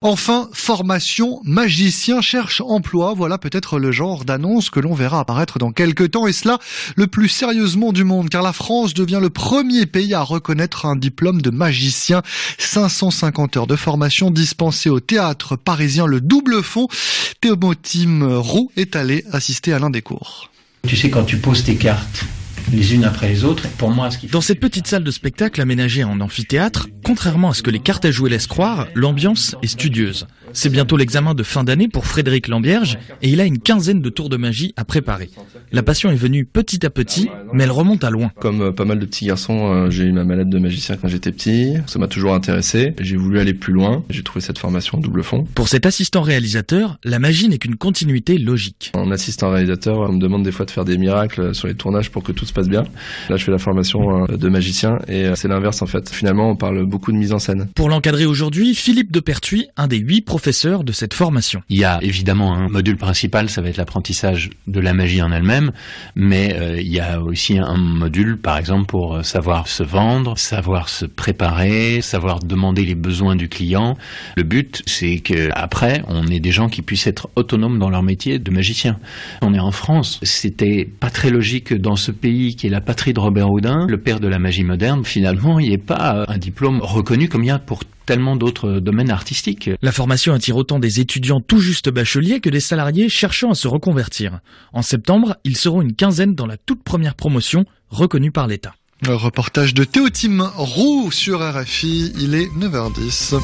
Enfin, formation, magicien cherche emploi. Voilà peut-être le genre d'annonce que l'on verra apparaître dans quelques temps, et cela le plus sérieusement du monde, car la France devient le premier pays à reconnaître un diplôme de magicien. 550 heures de formation dispensées au théâtre parisien Le Double Fond. Théotime Roux est allé assister à l'un des cours. Tu sais, quand tu poses tes cartes les unes après les autres, pour moi... Dans cette petite salle de spectacle aménagée en amphithéâtre, contrairement à ce que les cartes à jouer laissent croire, l'ambiance est studieuse. C'est bientôt l'examen de fin d'année pour Frédéric Lambierge et il a une quinzaine de tours de magie à préparer. La passion est venue petit à petit, mais elle remonte à loin. Comme pas mal de petits garçons, j'ai eu ma mallette de magicien quand j'étais petit. Ça m'a toujours intéressé. J'ai voulu aller plus loin. J'ai trouvé cette formation en double fond. Pour cet assistant réalisateur, la magie n'est qu'une continuité logique. En assistant réalisateur, on me demande des fois de faire des miracles sur les tournages pour que tout se passe bien. Là, je fais la formation de magicien et c'est l'inverse en fait. Finalement, on parle beaucoup de mise en scène. Pour l'encadrer aujourd'hui, Philippe de Pertuis, un des 8 professeurs de cette formation. Il y a évidemment un module principal, ça va être l'apprentissage de la magie en elle-même, mais il y a aussi un module, par exemple, pour savoir se vendre, savoir se préparer, savoir demander les besoins du client. Le but, c'est qu'après, on ait des gens qui puissent être autonomes dans leur métier de magicien. On est en France, c'était pas très logique dans ce pays qui est la patrie de Robert Houdin, le père de la magie moderne. Finalement, il n'y ait pas un diplôme reconnu comme il y a pour tellement d'autres domaines artistiques. La formation attire autant des étudiants tout juste bacheliers que des salariés cherchant à se reconvertir. En septembre, ils seront une quinzaine dans la toute première promotion reconnue par l'État. Le reportage de Théotime Roux sur RFI, il est 9h10.